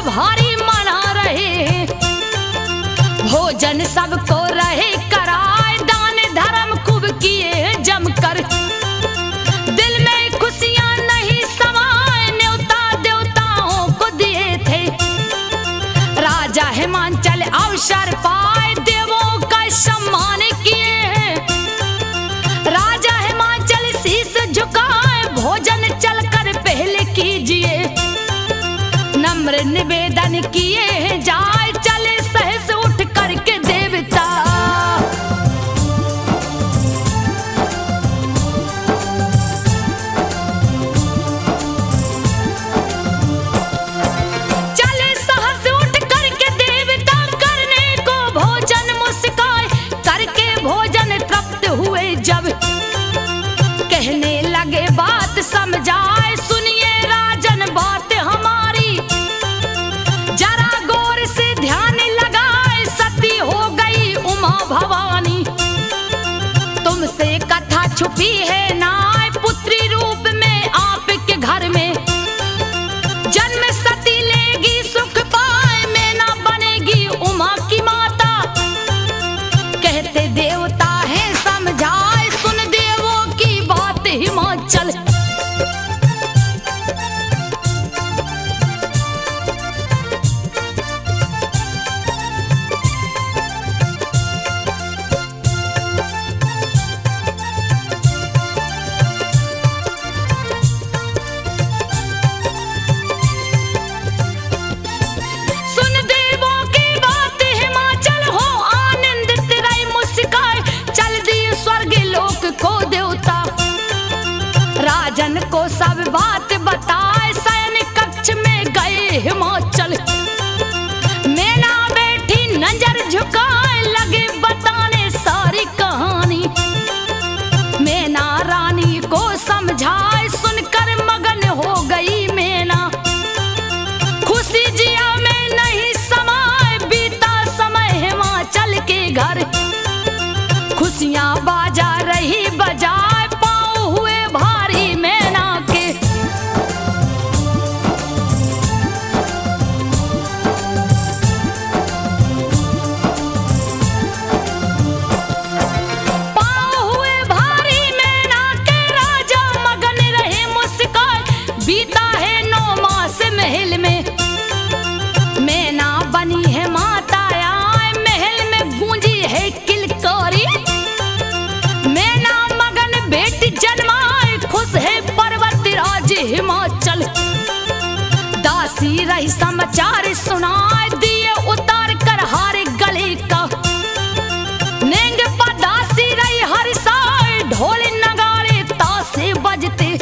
भारी मना रहे, भोजन सबको रहे कराए, दान धर्म खूब किए जमकर, दिल में खुशियां नहीं समाए, न्योता देवताओं को दिए थे। राजा हिमांचल अवसर पाए, देवों का सम्मान किए, राजा हिमांचल शीश झुकाए, भोजन चलकर पहले कीजिए, नम्र निवेदन किए जाए, चले सहस उठ करके देवता। चले सहस उठ करके देवता, करने को भोजन मुस्काए, करके भोजन तृप्त हुए जब, कहने लगे बात समझाए, सुनिए राजन बात हमारी, जरा गौर से ध्यान लगाए, सती हो गई उमा भवानी, तुमसे कथा छुपी है नाय, पुत्री रूप में आपके घर में, जन्म सती लेगी सुख पाए, मैना बनेगी उमा की माता, कहते देवता है समझाए, सुन देवों की बात हिमाचल। राजन को सब बात बताए, शयन कक्ष में गए हिमाचल, मैना बैठी नजर झुकाए, लगे बताने सारी कहानी, मैना रानी को समझाए, सुनकर मगन हो गई मैना, खुशी जिया में नहीं समाए, बीता समय हिमाचल के घर, खुशियां बाजा रही बजाए, बीता है 9 मास महल में, मैना बनी है माता आए, महल में गूंजी है किलकारी, मैना मगन बेटी जन्माए, खुश है पर्वत राज हिमाचल, दासी रही समाचार सुनाए, दिए उतार कर हारे गले का, नेंग पर दासी रही हर साए, ढोल नगाड़े तासे बजते,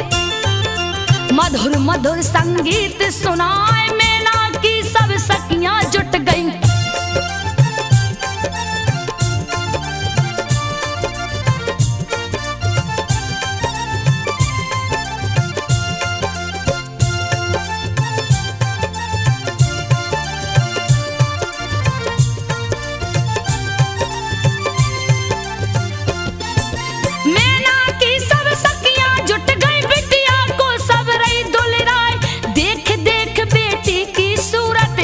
मधुर मधुर संगीत सुनाए, मैना की सब सखियां जुट गईं, मैना की सब सखियां जुट गईं, बिटिया को सब रही दुलराए, देख देख बेटी की सूरत,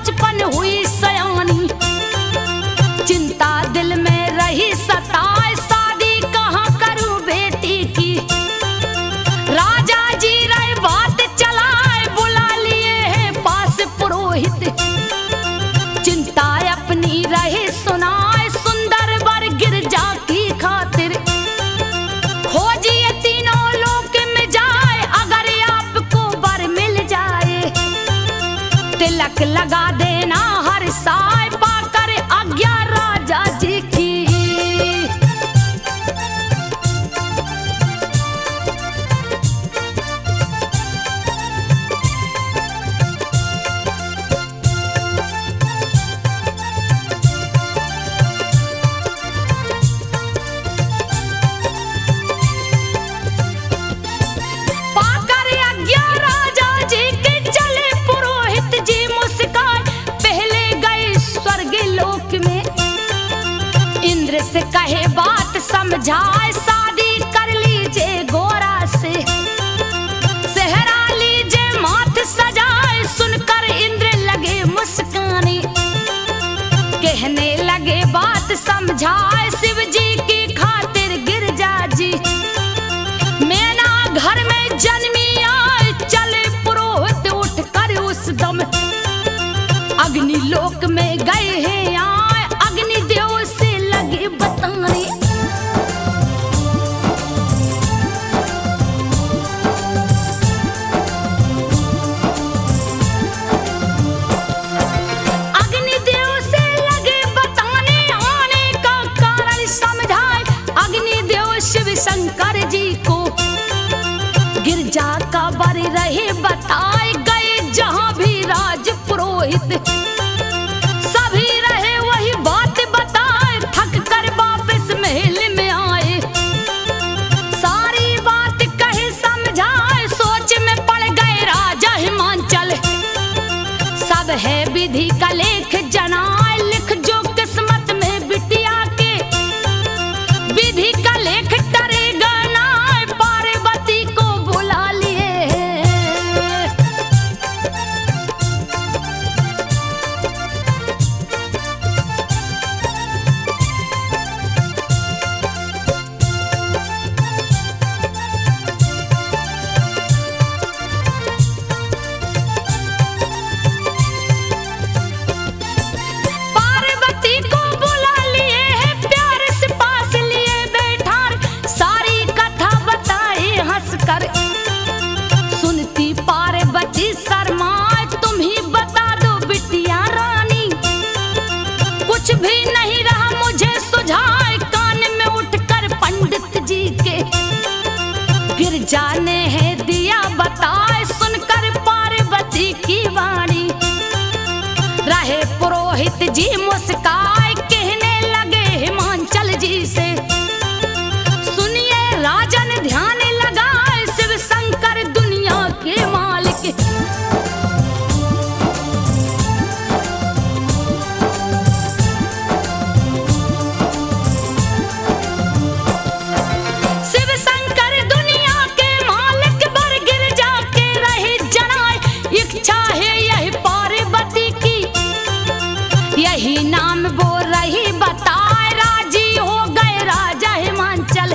बचपन हुई सयानी, चिंता दिल में रही सताए, शादी कहाँ करूं बेटी की। राजा जी रहे बात चलाए, बुला लिए हैं पास पुरोहित, चिंता अपनी रहे सुनाए, सुंदर वर गिरजा की खातिर। खोजिए तीनों लोक में जाए, अगर आपको वर मिल जाए, तिलक लगा देना हर साय, पाकर आज्ञा राजा जी की। पाकर आज्ञा राजा जी के चले पुरोहित जी मुस्कान, पहले गए स्वर्ग लोक में, इंद्र से कहे बात समझाए, शादी कर लीजिए गोरा से, सेहरा लीजिए माथ सजाए, सुनकर इंद्र लगे मुस्काने, कहने लगे बात समझाए, शिव जी की खातिर गिरजा जी, मैना घर में जन्मी आए, चले पुरोहित उठ कर उस दम, अग्नि लोक में गए हैं आए, अग्नि देव से लगे बताने। अग्निदेव से लगे बताने, आने का कारण समझाए, अग्निदेव शिव शंकर जी को गिरजा का वर रहे बताए, गए जहां भी राज पुरोहित, सभी रहे वही बात बताए, थक कर वापस महल में आए, सारी बात कहे समझाए, सोच में पड़ गए राजा हिमांचल, सब है विधि का लेख जनाए, लिख जो किस्मत में बिटिया के, विधि का लेख टरेगा ना, पार्वती को बुला लिए। पार्वती को बुला लिए हैं, प्यार से पास लिए बैठार, सारी कथा बताए हंसकर, सुनती पार्वती शर्माए, तुम ही बता दो बिटिया रानी, कुछ भी नहीं रहा मुझे सुझाए, कान में उठकर पंडित जी के गिरजा ने है दिया बताए, सुनकर पार्वती की वाणी, रहे पुरोहित जी मुस्काए, कहने लगे हिमांचल जी से, सुनिए राजन ध्यान लगाए, शिव शंकर दुनिया के मालिक, शिव शंकर दुनिया के मालिक, वर गिरजा के रहे जनाए, इच्छा है यही पार्वती की, यही नाम वो रही बताए, राजी हो गए राजा हिमांचल,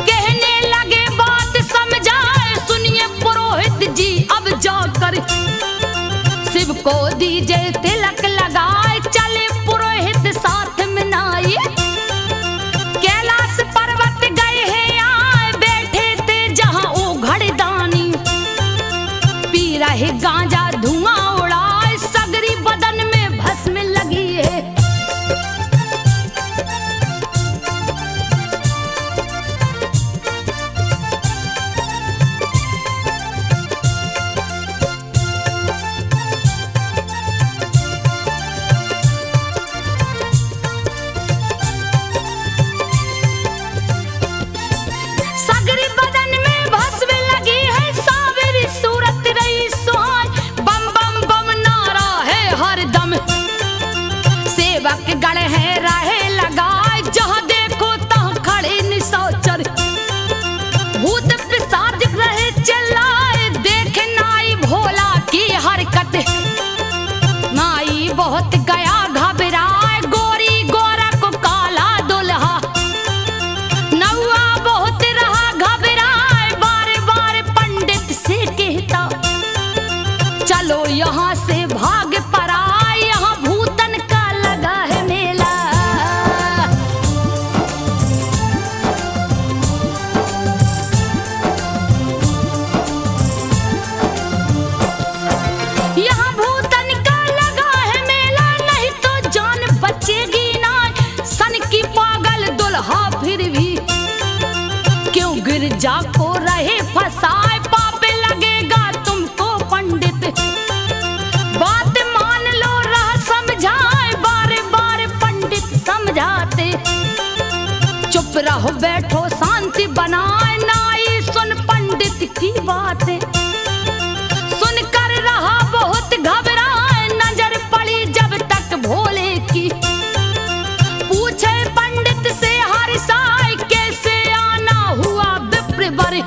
कहने लगे बात समझाए, सुनिए पुरोहित जी अब जाकर, शिव को दीजिए तिलक लगाए, चले पुरोहित साथ में नाई, कैलाश पर्वत गए हैं आए, बैठे थे जहां ओ घड़दानी, पी रहे गांजा धुआं उड़ाए, सगरी बदन में भस्म लगी है, बहुत गया घबराए, गोरी गोरा को काला दुल्हा। नौआ बहुत रहा घबराए, बार बार पंडित से कहता चलो यहाँ से भाग पड़ा, यहाँ भूतन का लगा है मेला। यहाँ भूतन का लगा है मेला, नहीं तो जान बचेगी ना। सन की पागल दुल्हा फिर भी क्यों गिरजा को रहे फसाए, पाप लगेगा तुमको पंडित, बात मान लो रहा समझाए। बार बार पंडित समझाते चुप रहो बैठो शांति बनाए, नाई सुन पंडित की बातें, सुनकर रहा बहुत घबराए। नजर पड़ी जब तक भोले की, पूछे पंडित से हर साय कैसे आना हुआ विप्र वर।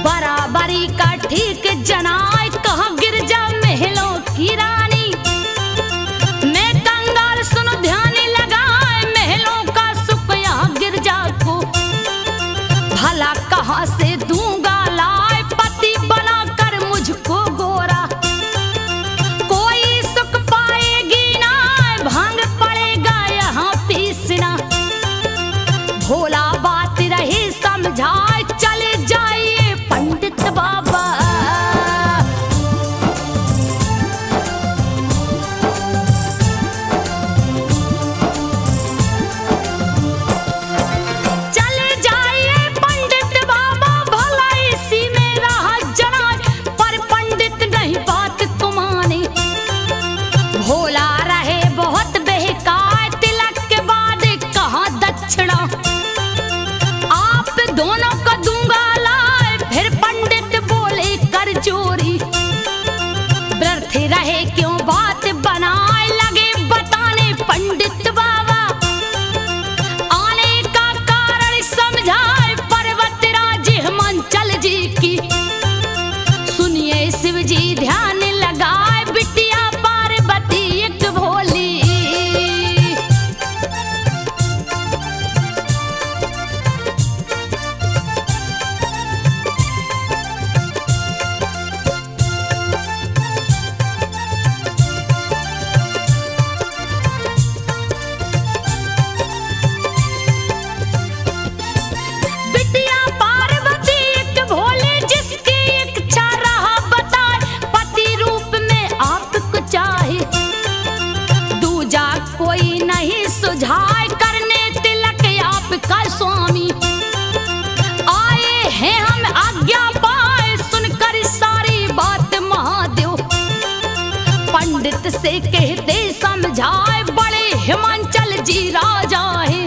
बराबरी का ठीक जनाए, कहा गिरजा महलों की रानी। मैं कंगाल सुनो ध्यान लगाए, महलों का सुख यहाँ गिरजा को, भला कहाँ से दूंगा लाए, पति बनाकर मुझको गोरा। कोई सुख पाएगी ना, भांग पड़ेगा यहाँ पीसना। भोला बात रही समझाए, चले जाइए पंडित बाबा। चले जाइए पंडित बाबा, भला इसी में रहा जनाज, पर पंडित नहीं बात को माने। भोला रहे बहुत बहकाए, तिलक के बाद कहाँ दक्षिणा, आप दोनों को दूंगा लाए। फिर पंडित बोले कर चोरी, व्यर्थ रहे क्यों बात बनाए, लगे बताने पंडित बाबा। आने का कारण समझाए पर्वतराज हिमांचल जी की, सुनिए शिव जी ध्यान लगाए, बिटिया पार्वती एक भोली। बिटिया पार्वती एक भोले, जिसकी इच्छा रहा बताए, पति रूप में आपको चाहे। दूजा कोई नहीं सुझाए, करने तिलक आपका स्वामी। आए हैं हम आज्ञा पाए, सुनकर सारी बात महादेव पंडित से कहते समझाए। बड़े हिमांचल जी राजा है,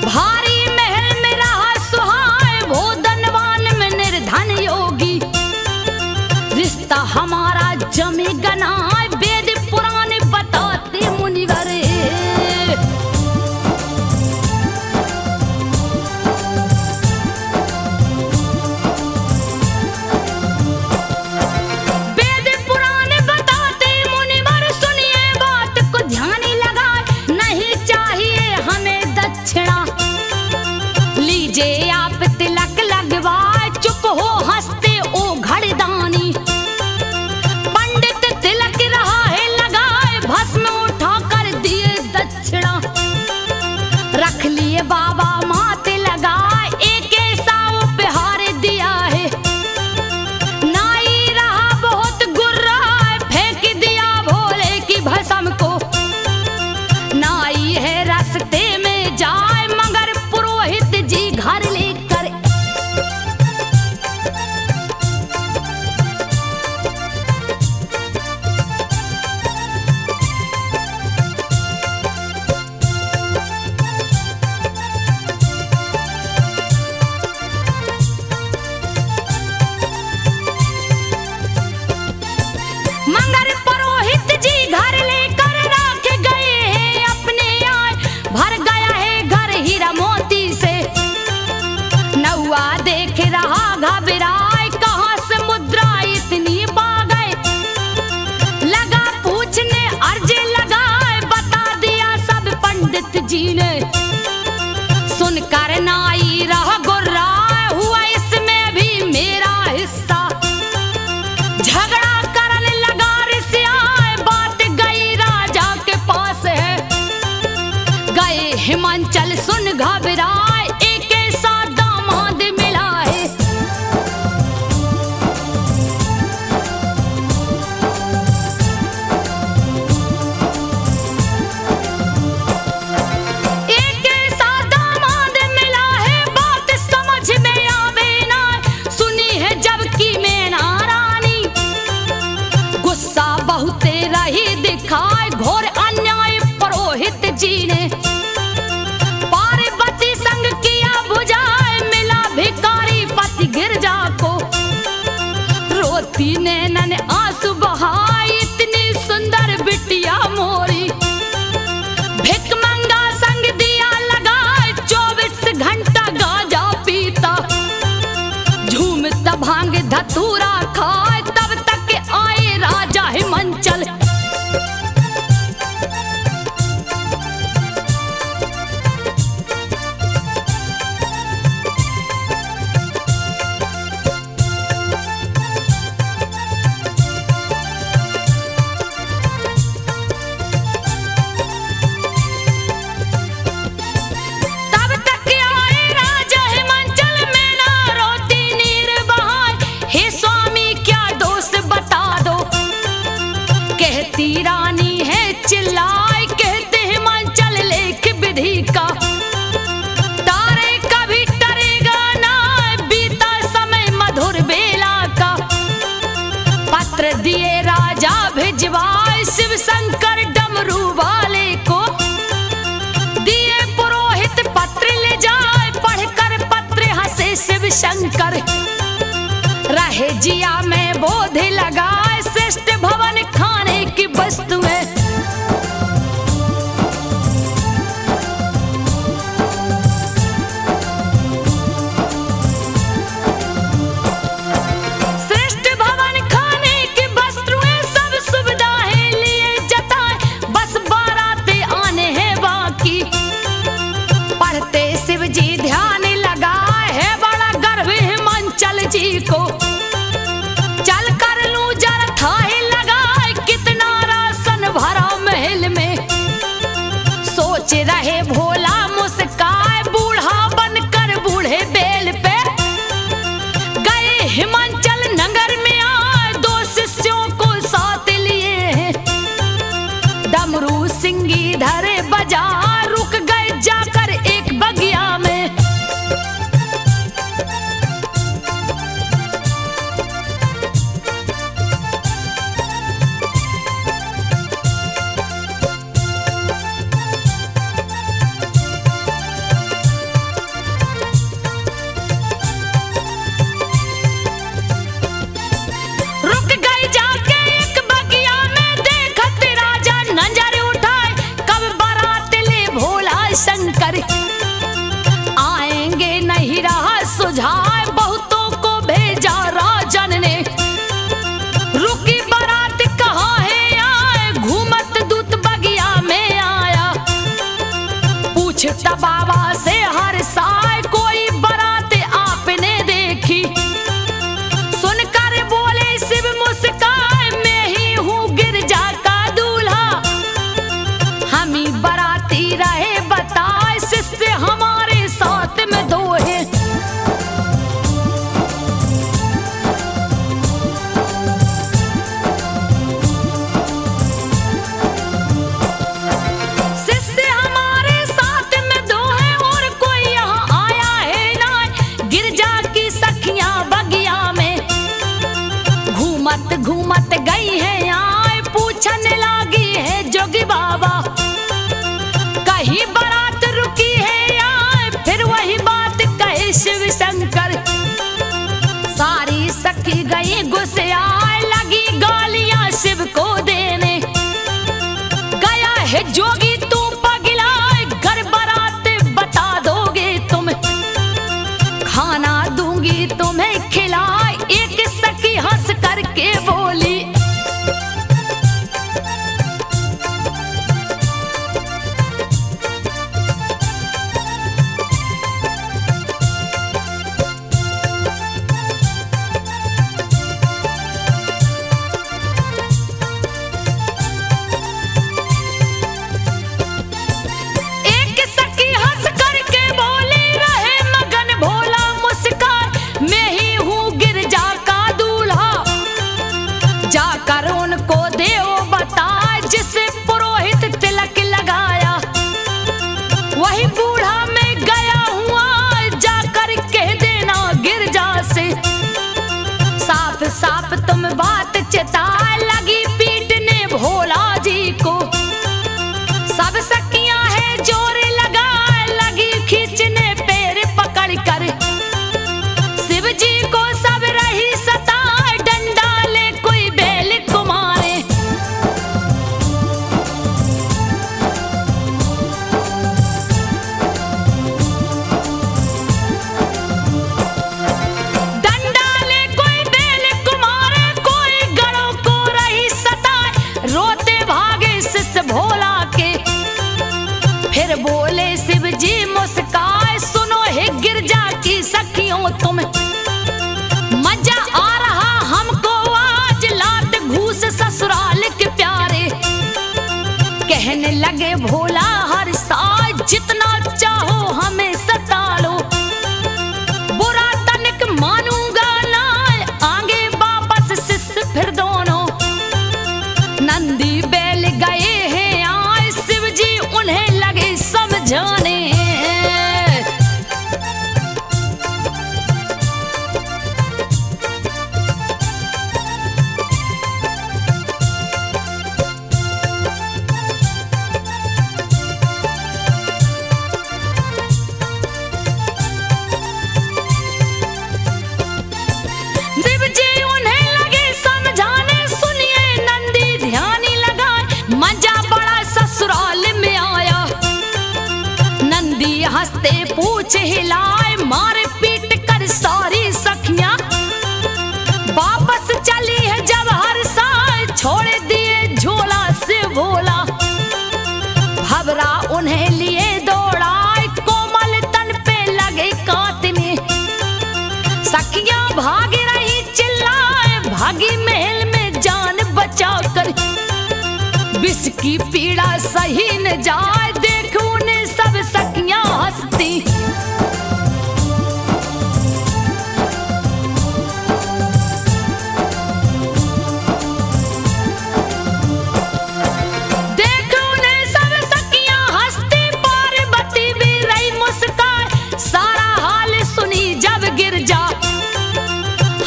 भारी महल में रहा सुहाए, भोदनवान में निर्धन योगी। रिश्ता हमारा जमेगा ना, वेद पुराण बताते मुनिवर। वेद पुराण बताते मुनिवर, सुनिए बात को ध्यान लगाए। हिमांचल सुन घबराए, एक ऐसा दामाद मिला है। एक ऐसा दामाद मिला है, बात समझ में आवे ना, सुनी है जबकि मैना रानी। गुस्सा बहुते रही दिखाए, घोर अन्याय पुरोहित जी ने। पार्वती संग किया बुझाए, मिला भिखारी पति गिरजा को। रोती नैनन आंसू बहाए, इतनी सुंदर बिटिया मोरी। भिखमंगा संग दिया लगाए, 24 घंटा गांजा पीता। झूमता भांग धतूरा खाए, तब तक आए राजा हिमांचल। तब तक आए राजा हिमांचल, मैना रोती नीर बहाए। हे स्वामी क्या दोष बता दो, कहती रानी है चिल्लाए। कहते हिमांचल लेख विधि का, तारे कभी टरेगा ना, बीता समय मधुर बेला का। पत्र दिए राजा भिजवाए, शिव शंकर डमरू वाले को। दिए पुरोहित पत्र ले जाए, पढ़कर पत्र हंसे शिव शंकर। रहे जिया में बोध लगाए, श्रेष्ठ भवन खाने की वस्तुएं। श्रेष्ठ भवन खाने की वस्तुएं, सब सुविधाएं लिए जताए। बस बारातें आने हैं बाकी, पढ़ते शिव जी ध्यान लगाए। है बड़ा गर्व हिमांचल जी को, चल कर लूं जरा थाहे लगाए। कितना राशन भरा महल में, सोच रहे भोला मुस्काए। बूढ़ा बनकर बूढ़े बेल पे गए हिमांचल नगर में आए। 2 शिष्यों को साथ लिए हैं, डमरू सिंगी धरे बजा। रुक गए जाकर एक बगिया में, रुक गए जाके एक बगिया में। देखत राजा नजर उठाए, कब बारात ले भोला शंकर। आएंगे नहीं रहा सुझाए, बहुतों को भेजा राजन ने। रुकी बारात कहाँ है आए, घूमत दूत बगिया में आया। पूछता बाबा से हर साय, कोई बारात आपने देखी। सुनकर बोले शिव मुस्काए, मैं ही हूँ गिरजा का दूल्हा। हम ही बाराती रहे बताए, शिष्य हमारे साथ में 2 है। शिष्य हमारे साथ में 2 है, और कोई यहाँ आया है ना। गिरजा की सखियां बगिया में घूमत घूमत गई है आए। पूछने लगी है जोगी बाबा, कहीं बारात रुकी है आए। फिर वही बात कहे शिव शंकर, सारी सखी गई गुस्से आए। लगी गालियां शिव को देने, गया है जोगी तू पगलाए। घर बारात बता दोगे तुम, खाना दूंगी तुम्हें खिलाए। एक सखी हंस करके बोली, भोला के। फिर बोले शिव जी मुस्काए, सुनो हे गिरजा की सखियों तुम, मजा आ रहा हमको आज लात घूस ससुराल के प्यारे। कहने लगे भोला हर साल जितना चाहो हमें सता लो, बुरा तनिक मानूंगा ना, आगे वापस शिष्य फिर दोनों। नंदी बैल गए हैं आए, शिव जी उन्हें लगे समझाने। शिव जी उन्हें लगे समझाने, सुनिए नंदी ध्यानी लगाए, मजा बड़ा ससुराल में आया। नंदी हंसते पूछ हिलाए, मारे पीट कर सारी सखियां, वापस चली है जब हर साल, छोड़ दिए झोला से भोला। भवरा उन्हें लिए दौड़ाए, कोमल तन पे लगे काटने, सखियां भाग रही चिल्लाए, भागी महल में जान बचा कर। विष की पीड़ा सही न जाए, देख उन्हें सब सखियां हंसती। देख उन्हें सब सखियां हंसती, पार्वती भी रही मुस्कान, सारा हाल सुनी जब गिरजा,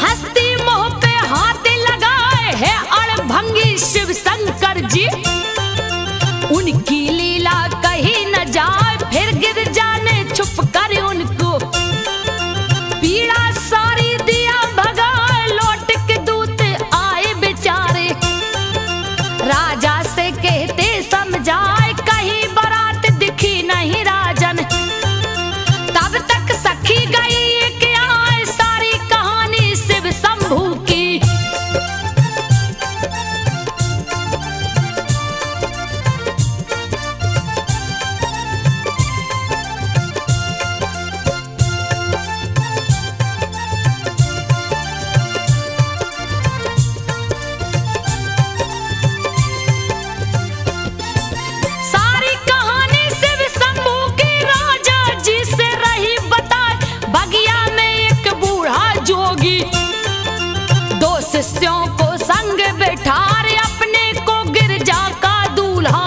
हंसती मुंह पे हाथ लगाए है अड़भंगी शिव शंकर जी। उनकी लीला कहीं न जाए, फिर गिरजा ने छुप कर उनको पीड़ा सारी दिया भगाए, लौट के दूत आए बेचारे। राजा से कहते समझाए, कहीं बारात दिखी नहीं राजन, तब तक सखी गई एक आए, सारी कहानी शिव शंभू की। सारी कहानी शिव शंभू की राजा जी से रही बताए, बगिया में एक बूढ़ा जोगी, दो शिष्यों को संग बैठा रे, अपने को गिरजा का दूल्हा।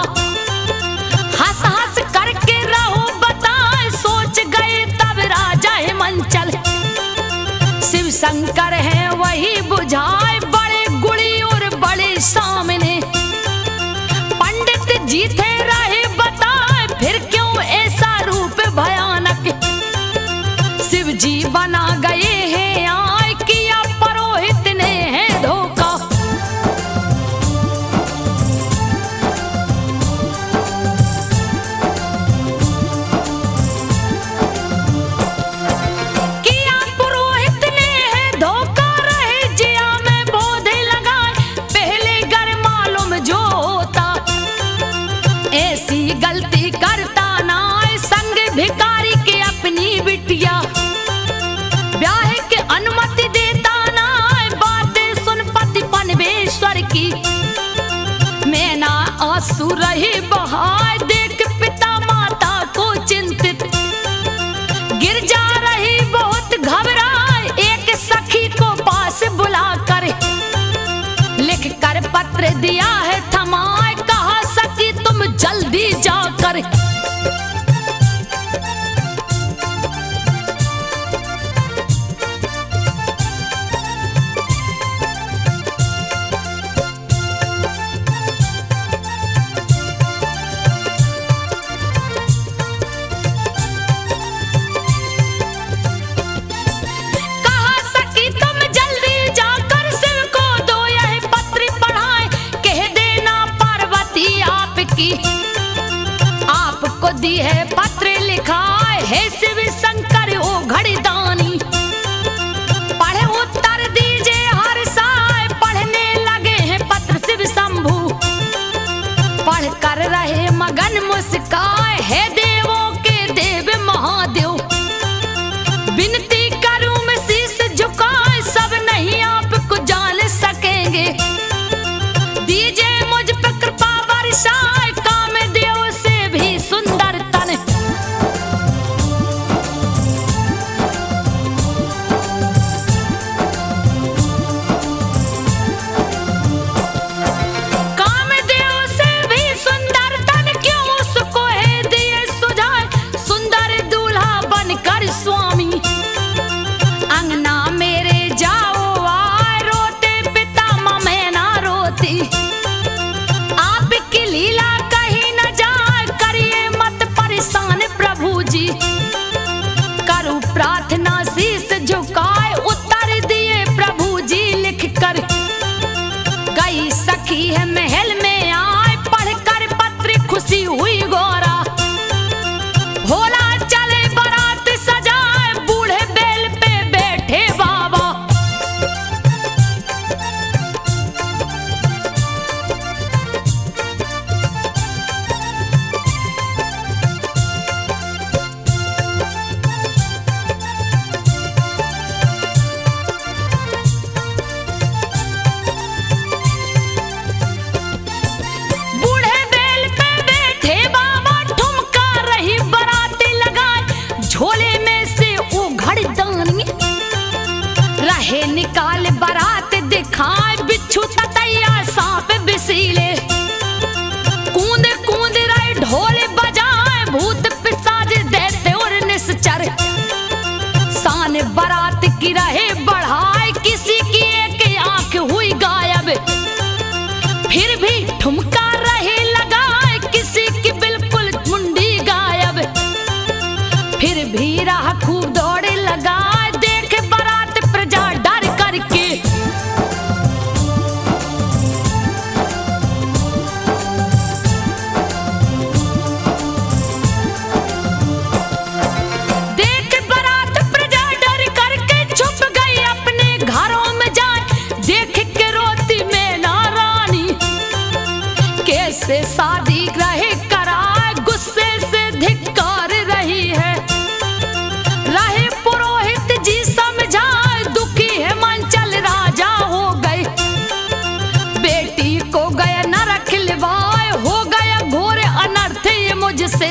हंस हंस करके रहो बताए, सोच गए तब राजा हिमांचल, शिव शंकर है वही बुझाए, बड़े गुड़ी और बड़े सामने। पंडित जी थे रहे बताए, फिर क्यों ऐसा रूप भयानक, शिव जी बना गए हैं आए, किया पुरोहित ने है धोखा। किया पुरोहित ने है धोखा, रहे जिया में बोधे लगाए, पहले घर मालूम जो होता, ऐसी गलती करता ना, संग भिखारी के अपनी बिटिया, ब्याह के अनुमति देता ना, बातें सुन पति पनवेश्वर की। मैं ना आंसू रही बहाए, देख पिता माता को चिंतित, गिर जा रही बहुत घबराए, एक सखी को पास बुलाकर लिख कर पत्र दिया है थमाए, कहा सखी तुम जल्दी जाकर। पढ़ कर रहे मगन मुस्काए, है देवों के देव महादेव, विनती करूं मैं शीश झुकाए, सब नहीं आपको जान सकेंगे, दीजिए मुझ पे कृपा बरसाए, कामदेव से भी सुंदर तन। कामदेव से भी सुंदर तन, क्यों उसको है दिए सुझाए, सुंदर दूल्हा बनकर स्वामी, अंगना मेरे जाओ आए, रोते पिता मैं ना रोती, आपकी लीला कहीं न जाए, करिए मत परेशान प्रभु जी, करूं प्रार्थना शीश झुकाए, उत्तर दिए प्रभु जी लिख कर, गई सखी है महल में आए, पढ़कर पत्र खुशी हुई गौरा, भोला चले बारात सजाए, बूढ़े बैल पे बैठे बाबा, बूढ़े बैल पे बैठे बाबा, ठुमका रही बाराती लगाए, झोले में से उघड़ दानी रहे निकाल बारात दिखाए, बिच्छू ततैया सांप बिसीले, कूद कूद रहे ढोल बजाए, भूत पिशाच देते और निश्चर, शान बारात की रहे बढ़ाए, किसी की एक आंख हुई गायब, फिर भी ठुमका रहे लगाए, किसी की बिल्कुल मुंडी गायब, फिर भी राह खूब दौड़े लगाए, देख बारात प्रजा डर करके, देख बारात प्रजा डर करके, छुप गई अपने घरों में जाए, देख के रोती मैं नारानी, कैसे शादी रहे कराए, गुस्से से धिक्कार रही है, रहे पुरोहित जी समझाए, दुखी है मंचल राजा हो गए, बेटी को गया नरक लिवाए, हो गया घोर अनर्थ ये मुझसे,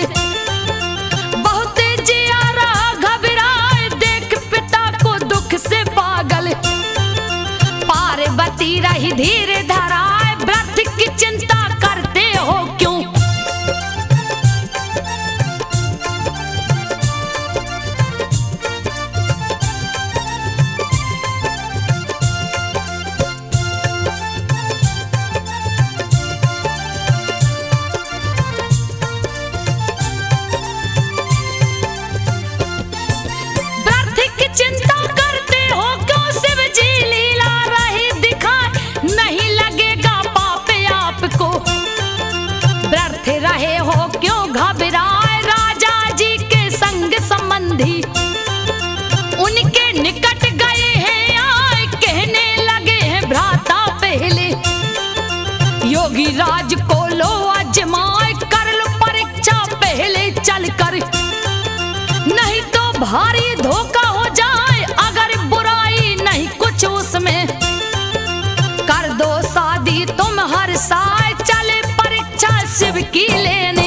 बहुत जिया रहा घबराए, देख पिता को दुख से पागल, पार्वती रही धीरे धराए, व्रत की चिंता करते हो क्यों, व्रत की चिंता करते हो क्यों, शिव जी लीला रही दिखाए, नहीं लगेगा पाप आपको, व्रत रहे हो क्यों घबराए, राजा जी के संग संबंधी, उनके निकट गए हैं आए, कहने लगे हैं भ्राता पहले, योगी राज को लो आजमाए, कर लो परीक्षा पहले चल कर, नहीं तो भारी धोखा हो जाए, अगर बुराई नहीं कुछ उसमें, कर दो शादी तुम हर साल, चले परीक्षा शिव की लेने,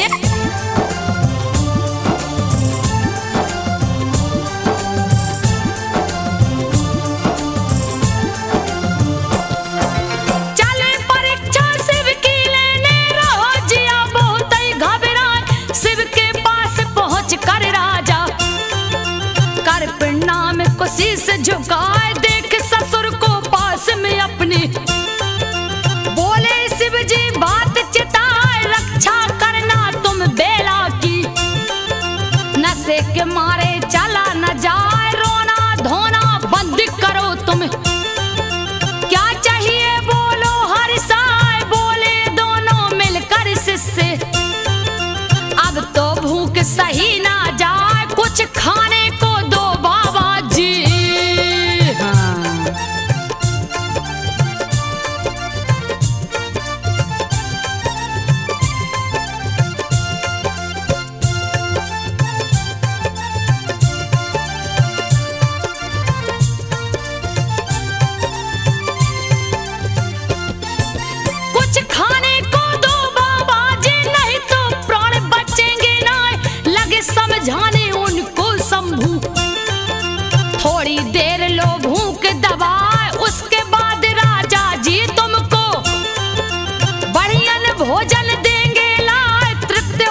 चले परीक्षा शिव की लेने, रहो जिया बहुत ही घबराए, शिव के पास पहुंच कर राजा, कर प्रणाम को शीश झुकाए, देख ससुर को पास में अपने, बोले शिव जी बात चिताए, रक्षा करना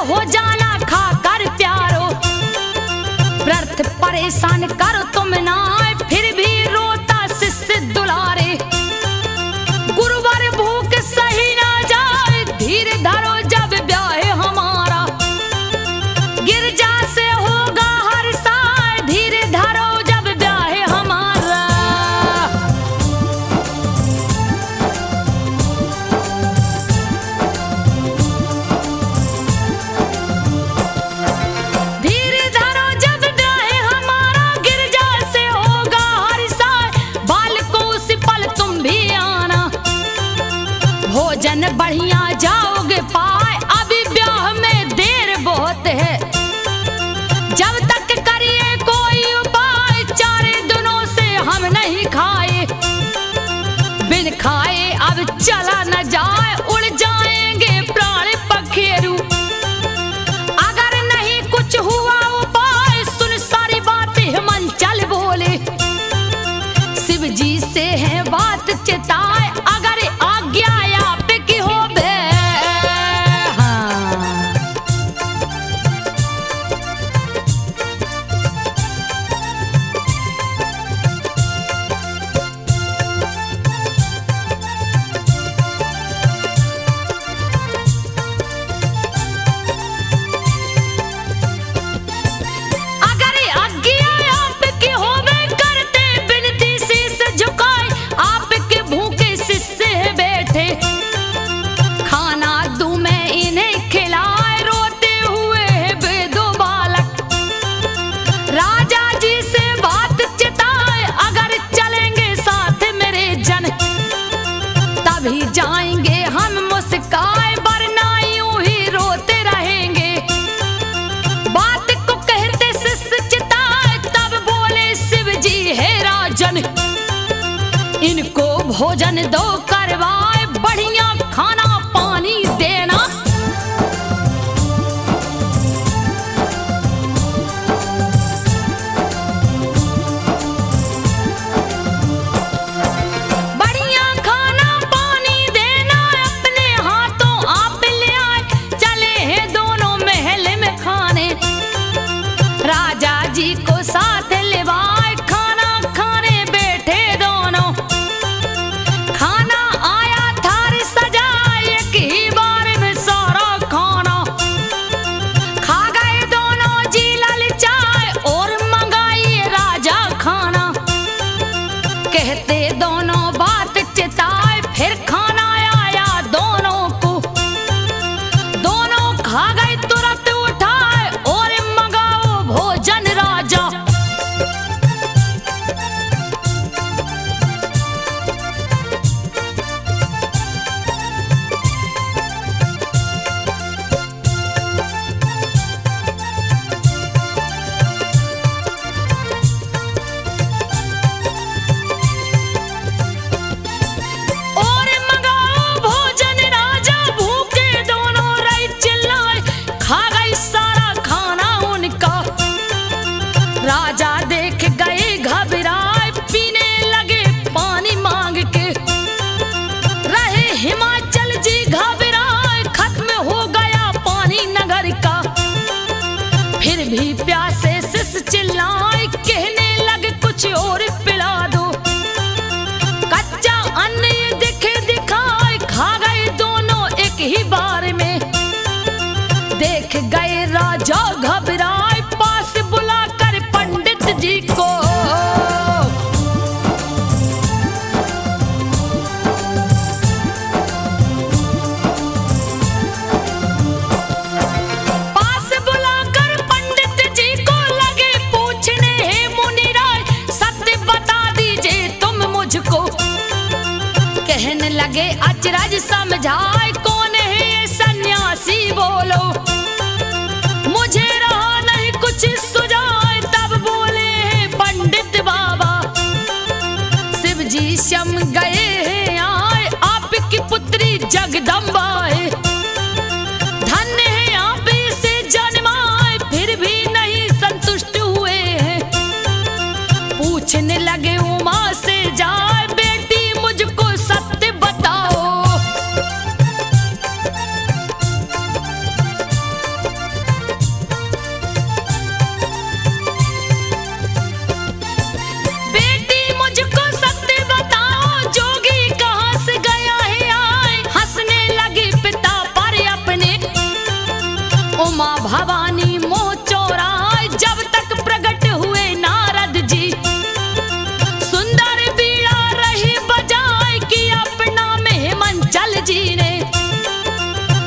हो जाना खाकर प्यारो। व्रत परेशान करो तुम ना फिर भी रोता शिष्य दुलारे। गुरुवर भूख सही ना जाए धीरे धरो जब ब्याह हमारा। गिरजा से होगा हर साल धीरे धरो जब ब्याह हमारा। धीरे धरो जब ब्याह हमारा गिरजा से होगा हर साल। बाल को उसी पल तुम भी आना भोजन बढ़िया जाओगे पाए। अभी ब्याह में देर बहुत है जब तक करिए कोई उपाय। चारे दिनों से हम नहीं खाए बिन खाए अब चला न जाए। उड़ जाएंगे प्राण पखेरु अगर नहीं कुछ हुआ उपाय। सुन सारी बात हिमांचल बोले शिव जी से है बात चिताए। अगर आज्ञा आप की हो बे अगर आज्ञा आपकी होवे करते बिनती शीस झुकाए। आपके भूखे शिष्य बैठे खाना दूं मैं इन्हें खिलाए। रोते हुए बेदो बालक राजा जी से बात चिताए। अगर चलेंगे साथ मेरे जन तभी जाएंगे हम मुस्काए। वरना यूं ही रोते रहेंगे। बात को कहते शिष्य चिताए तब बोले शिव जी है राजन इनको भोजन दो करवाए। बढ़िया खाना पानी देना बढ़िया खाना पानी देना। अपने हाथों आप ले आए चले हैं दोनों महल में खाने। राजा जी को साथ लेवाए खाना खाने बैठे दोनों। खाना आया थार सजाए एक ही बार में सारा खाना। खा गए दोनों जी ललचाए और मंगाई राजा खाना। कहते दोनों बात चिताए फिर खाना आया दोनों को। दोनों खा गए तुरंत उठाए और मंगाओ भोजन राजा। और मंगाओ भोजन राजा। भूखे दोनों रही चिल्लाए खा गई सारा खाना उनका। राजा देख गए घबराए पीने लगे पानी मांग के। रहे हिमाचल जी घबराए खत्म हो गया पानी नगर का। फिर भी प्यासे शिष्य चिल्लाए कहने लगे कुछ और पिला दो। कच्चा अन्न ये दिखे दिखाए खा गए दोनों एक ही बार में। देख गए राजा घबराए पास बुलाकर पंडित जी को। पास बुलाकर पंडित जी को लगे पूछने हे मुनिराय सत्य बता दीजिए तुम मुझको। कहने लगे अचरज समझाए कौन है ये सन्यासी बोलो। मुझे रहा नहीं कुछ सुझाए तब बोले हैं पंडित बाबा। शिव जी शम गए हैं आए आपकी पुत्री जगदम्बा है। धन्य है आप इसे जन्माए फिर भी नहीं संतुष्ट हुए हैं। पूछने लगे उमा से जाए बेटी मुझको सत्य बताओ। उमा भवानी मोह चोराए जब तक प्रकट हुए नारद जी। सुंदर बीड़ा रही बजाए कि अपना में मंचल जी ने।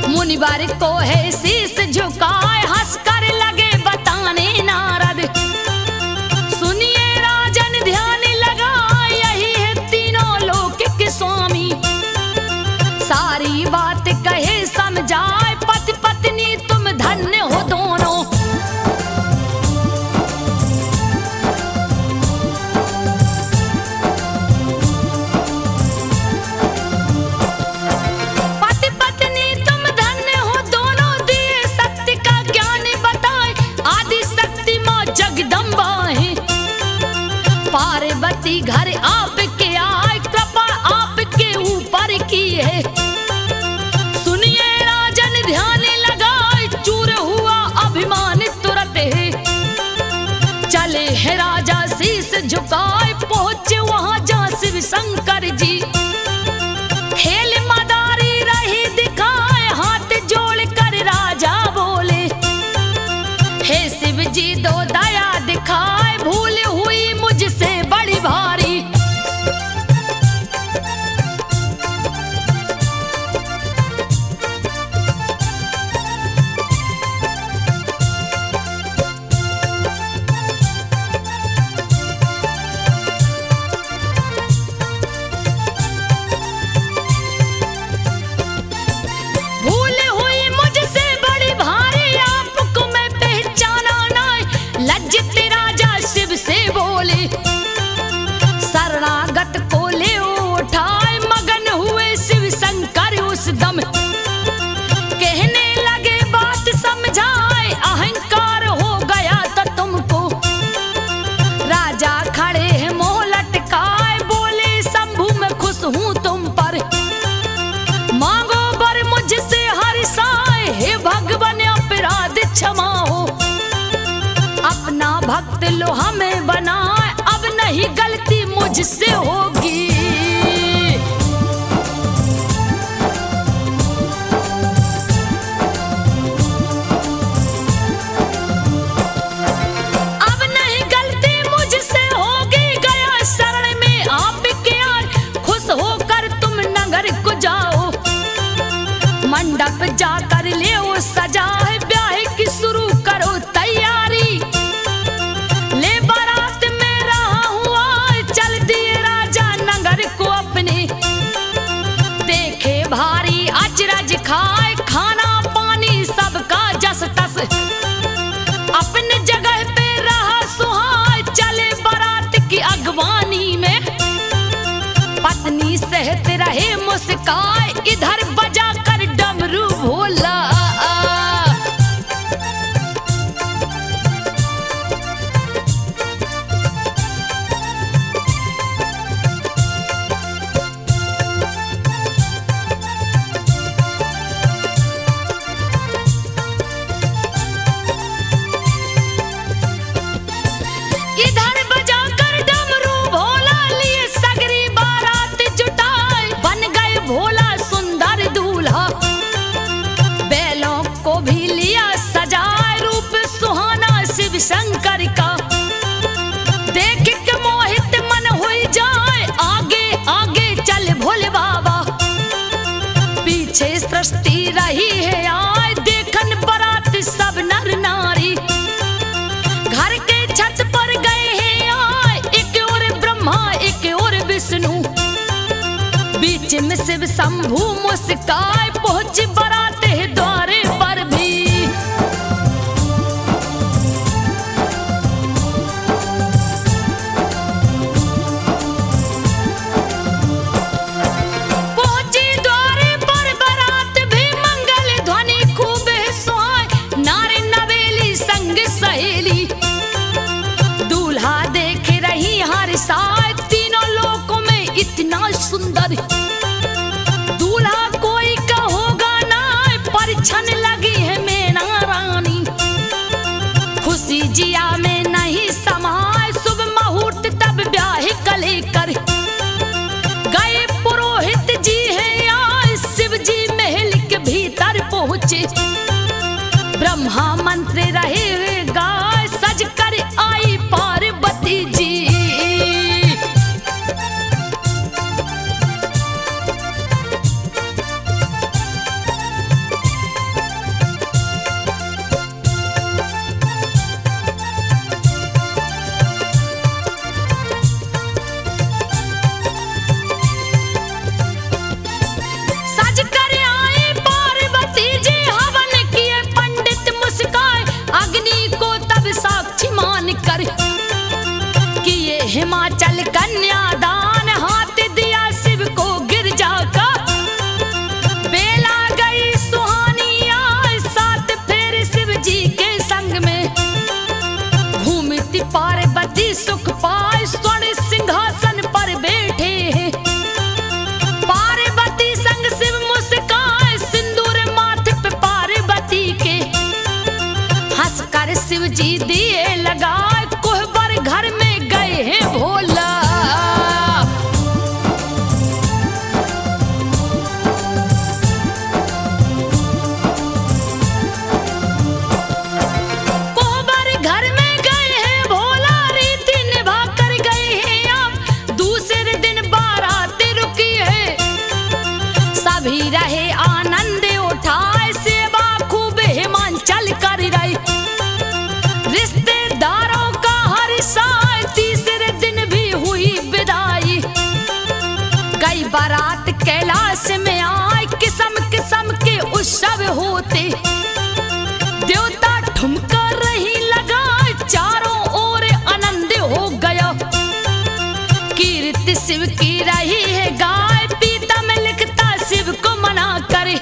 मुनिवर को है शीस झुकाए हंस कर लगे बताने नारद। सुनिए राजन ध्यान लगाए यही है तीनों लोक के स्वामी। सारी बात कहे समझाए पति पत्नी तुम धन्य हो दोनों। पति पत्नी तुम धन्य हो दोनों दिए शक्ति का ज्ञान बताए। आदि शक्ति मां जगदम्बा है पार्वती घर आपके आए कृपा आपके ऊपर की है। ध्यान लगाए चूर हुआ अभिमान तुरंत है। चले है राजा शीस झुकाए पहुंचे वहां जहां शिव शंकर जी। खेल मदारी रही दिखाए हाथ जोड़ कर राजा बोले। हे शिव जी दो दया दिखाए भूल हुई मुझसे बड़ी भारी। शरणागत को ले उठाए मगन हुए शिव शंकर उस दम। कहने लगे बात समझाए अहंकार हो गया तो तुमको। राजा खड़े हैं मोह लटकाए बोले शंभु मैं खुश हूं तुम पर। मांगो वर मुझसे हर साए हे भगवान अपराध क्षमा हो। अपना भक्त लो हमें बनाए अब नहीं गलती मुझसे होगी। अब नहीं गलती मुझसे होगी गया शरण में आपके आए। खुश होकर तुम नगर को जाओ मंडप जाकर ले सजाए ब्याह की शुरू करो तैयारी। ले बारात में रहा हुआ चल दिए राजा नगर को अपने। देखे भारी अचरज खाए खाना पानी सबका जस तस। अपने जगह पे रहा सुहाए चले बारात की अगवानी में। पत्नी सहत रहे मुस्काए इधर बजा कर डमरू भोला। इधर बजाकर डमरू भोला लिए सगरी बारात जुटाए। बन गए भोला सुंदर दूल्हा बैलों को भी लिया सजाए। रूप सुहाना शिव शंकर का देख के मोहित मन हो जाए। आगे आगे चल भोले बाबा पीछे सृष्टि रही है आए। देखन बारात सब नर नारी घर के छत पर गए हैं आए। एक और ब्रह्मा एक और विष्णु बीच में शिव शंभु मुस्काए। पहुंच बारात है द्वारे पर भी। पहुंची द्वारे पर बारात भी मंगल ध्वनि खूब सुहाए। नारे नवेली संग सहेली दूल्हा देख रही हर साए। तीनों लोकों में इतना सुंदर दूल्हा कोई कहो ब्रह्मा मंत्र रहे गाय सज कर आई पार्वती जी। सज कर आए पार्वती जी हवन किए पंडित मुस्काए अग्नि को तब साक्षी मान कर किए हिमाचल कन्यादान हाथ दिया शिव को गिरजा का। बेला गई सुहानी आए साथ फेर शिव जी के संग में घूमती पार्वती सुख पाए स्वर्ण सिंहासन पर बैठे हैं। पार्वती संग शिव मुस्काए सिंदूर माथे पे पार्वती के हंस कर शिव जी दिए लगाए कोहबर घर में गए हैं भोला। कोहबर घर में गए हैं भोला रीति निभा कर गए हैं आप दूसरे दिन बारात रुकी है। सभी रहे आनंद उठाए सेवा खूब हिमाचल कर रही रिश्तेदारों का हर्षाए तीसरे दिन भी हुई विदाई। गई बारात कैलाश में आए किस्म किस्म के उत्सव होते देवता ठुमका रही लगाए चारों ओर आनंद हो गया। कीर्ति शिव की रही है गाय पीता में लिखता शिव को मना करे